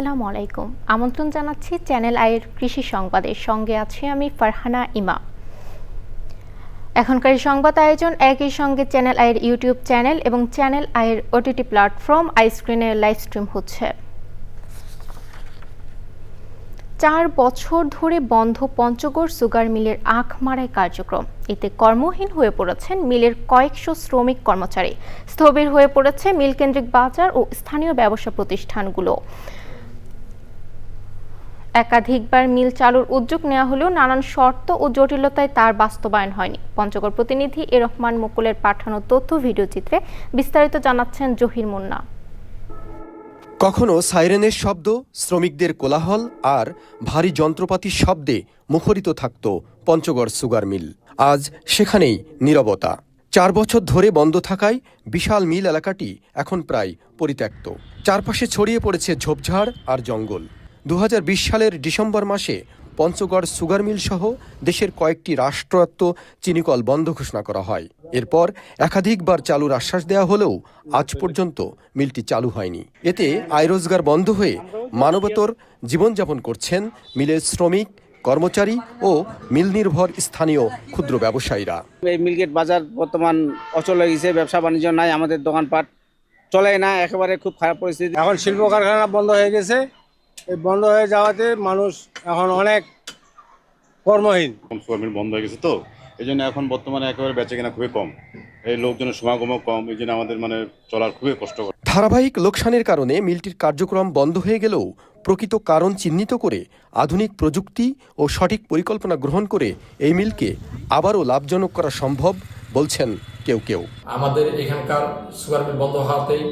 আসসালামু আলাইকুম। আমন্ত্রণ জানাচ্ছি চ্যানেল আইয়ের কৃষি সংবাদের সঙ্গে আছি আমি ফারহানা ইমা। এখনকার সংবাদ আয়োজন একই সঙ্গে চ্যানেল আইয়ের ইউটিউব চ্যানেল এবং চ্যানেল আইয়ের ওটিটি প্ল্যাটফর্ম আইস্ক্রিনে লাইভ স্ট্রিম হচ্ছে। 4 বছর ধরে বন্ধ পঞ্চগড় সুগার মিলের আখ মারাই কার্যক্রম। এতে কর্মহীন হয়ে পড়েছেন মিলের কয়েকশো শ্রমিক কর্মচারী। স্থবির হয়ে পড়েছে মিলকেন্দ্রিক বাজার ও স্থানীয় ব্যবসা প্রতিষ্ঠানগুলো। একাধিকবার মিল চালুর উদ্যোগ নেওয়া হলেও নানান শর্ত ও জটিলতায় তার বাস্তবায়ন হয়নি। পঞ্চগড় প্রতিনিধি এ রহমান মুকুলের পাঠানো তথ্য ভিডিওচিত্রে বিস্তারিত জানাচ্ছেন জহির মুন্না। কখনো সাইরেনের শব্দ, শ্রমিকদের কোলাহল আর ভারী যন্ত্রপাতির শব্দে মুখরিত থাকত পঞ্চগড় সুগার মিল। আজ সেখানেই নীরবতা। 4 বছর ধরে বন্ধ থাকায় বিশাল মিল এলাকাটি এখন প্রায় পরিত্যক্ত। চারপাশে ছড়িয়ে পড়েছে ঝোপঝাড় আর জঙ্গল। 2020 সালের ডিসেম্বর মাসে পঞ্চগড় সুগার মিল সহ দেশের কয়েকটি রাষ্ট্রায়ত্ত চিনিকল বন্ধ ঘোষণা করা হয়। এরপর একাধিকবার চালুর আশ্বাস দেওয়া হলেও আজ পর্যন্ত মিলটি চালু হয়নি। এতে আয় রোজগার বন্ধ হয়ে মানবেতর জীবনযাপন করছেন মিলের শ্রমিক, কর্মচারী ও মিল নির্ভর স্থানীয় ক্ষুদ্র ব্যবসায়ীরা। এই মিলগেট বাজার বর্তমান অচল হয়ে গেছে, ব্যবসা বাণিজ্য নাই, আমাদের দোকানপাট চলে না, একেবারে খুব খারাপ পরিস্থিতি। এখন শিল্প কারখানা বন্ধ হয়ে গেছে। এই বন্ধ হয়ে যাওয়াতে মানুষ এখন অনেক কর্মহীন। সুগার বন্ধ হয়ে গেছে, তো এই জন্য এখন বর্তমানে একেবারে বেচে কেনা খুবই কম, এই লোকজনের সমাগমও কম, এই জন্য আমাদের চলার খুবই কষ্টকর। ধারাবাহিক লোকসানের কারণে মিলটির কার্যক্রম বন্ধ হয়ে গেলেও প্রকৃত কারণ চিহ্নিত করে আধুনিক প্রযুক্তি ও সঠিক পরিকল্পনা গ্রহণ করে এই মিলকে আবারও লাভজনক করা সম্ভব বলছেন কেউ কেউ। আমাদের এখানকার সুগার মিল বন্ধ হওয়াতেই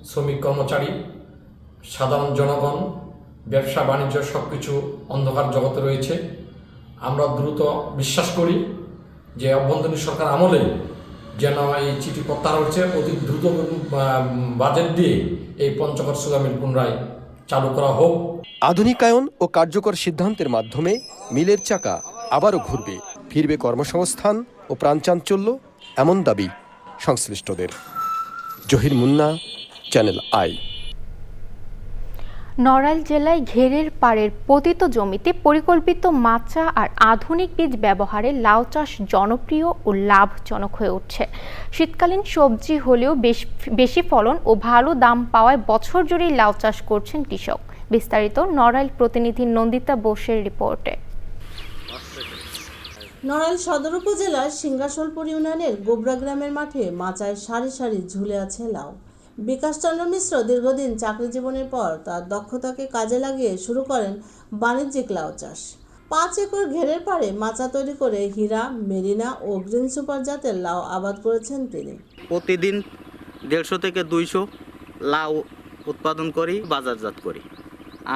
শ্রমিক, কর্মচারী, সাধারণ জনগণ, ব্যবসা বাণিজ্য সবকিছু অন্ধকার জগতে রয়েছে। আমরা দ্রুত বিশ্বাস করি যে অভ্যন্তরীণ সরকার আমলে যেন এই চিঠি প্রত্যাহার হচ্ছে, অতি দ্রুত বাজেট দিয়ে এই পঞ্চগড় সুগার মিল পুনরায় চালু করা হোক। আধুনিকায়ন ও কার্যকর সিদ্ধান্তের মাধ্যমে মিলের চাকা আবারও ঘুরবে, ফিরবে কর্মসংস্থান ও প্রাণচাঞ্চল্য, এমন দাবি সংশ্লিষ্টদের। Zahir Munna, channel I. নড়াইল জেলায় ঘেরের পাড়ের পতিত জমিতে পরিকল্পিত মাচা আর আধুনিক বীজ ব্যবহারে লাউ চাষ জনপ্রিয় ও লাভজনক হয়ে উঠছে। শীতকালীন সবজি হলেও বেশি ফলন ও ভালো দাম পাওয়ায় বছর জুড়েই লাউ চাষ করছেন কৃষক। বিস্তারিত নড়াইল প্রতিনিধি নন্দিতা বোসের রিপোর্টে। নড়াইল সদর উপজেলার সিংহাসলপুর ইউনিয়নের গোবরা গ্রামের মাঠে মাচায় সারি সারি ঝুলে আছে লাউ। বিকাশ চন্দ্র মিশ্র দীর্ঘদিন চাকরি জীবনের পর তার দক্ষতাকে কাজে লাগিয়ে শুরু করেন বাণিজ্যিক লাউ চাষ। 5 একর ঘেরের পাড়ে মাচা তৈরি করে হীরা, মেরিনা ও গ্রিন সুপার জাতের লাউ আবাদ করেছেন তিনি। প্রতিদিন 150 থেকে 200 লাউ উৎপাদন করি, বাজারজাত করি।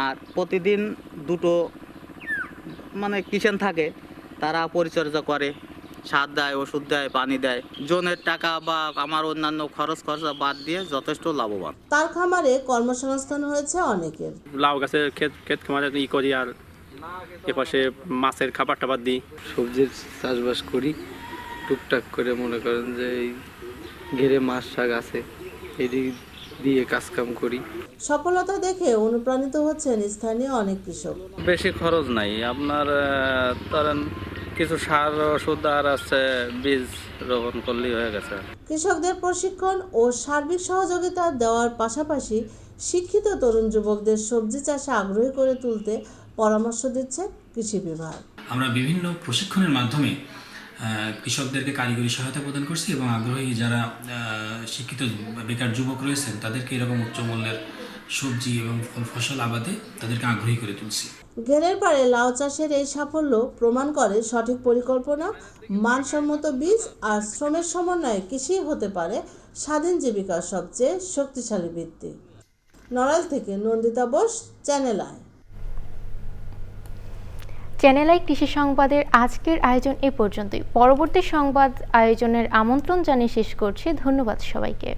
আর প্রতিদিন দুটো কিষান থাকে, তারা পরিচর্যা করে, সার দেয়, ওষুধ দেয়, পানি দেয়। জনের টাকা বা আমার অন্যান্য খরচা বাদ দিয়ে যথেষ্ট লাভবান। তার খামারে কর্মসংস্থান হয়েছে অনেকের। লাউ গাছের ক্ষেত খামারে করি, আর এপাশে মাছের খাবার টাবার দিই। সবজির চাষবাস করি টুকটাক করে, মনে করেন যে এই ঘেরে মাছ শাক আছে, এটি দিয়ে কাজকাম করি। সফলতা দেখে অনুপ্রাণিত হচ্ছেন স্থানীয় অনেক কৃষক। বেশি খরচ নাই, আপনার ধরেন কিছু সার, ওষুধ আর আছে বীজ রোপণ করলেই হয়ে গেছে। কৃষকদের প্রশিক্ষণ ও সার্বিক সহযোগিতা দেওয়ার পাশাপাশি শিক্ষিত তরুণ যুবকদের সবজি চাষে আগ্রহী করে তুলতে পরামর্শ দিচ্ছে কৃষি বিভাগ। আমরা বিভিন্ন প্রশিক্ষণের মাধ্যমে কৃষকদেরকে কারিগরি সহায়তা প্রদান করছি এবং আগ্রহী যারা শিক্ষিত বেকার যুবক রয়েছেন তাদেরকে এরকম উচ্চমূল্যের সবজি এবং ফসল আবাদে তাদেরকে আগ্রহী করে তুলছি। ঘেরের পাড়ে লাউ চাষের এই সাফল্য প্রমাণ করে সঠিক পরিকল্পনা, মানসম্মত বীজ আর শ্রমের সমন্বয়ে কৃষি হতে পারে স্বাধীন জীবিকার সবচেয়ে শক্তিশালী ভিত্তি। নড়াইল থেকে Nandita Bose, channel I. Channel I কৃষি সংবাদের আজকের আয়োজন এ পর্যন্তই। পরবর্তী সংবাদ আয়োজনের আমন্ত্রণ জানিয়ে শেষ করছি। ধন্যবাদ সবাইকে।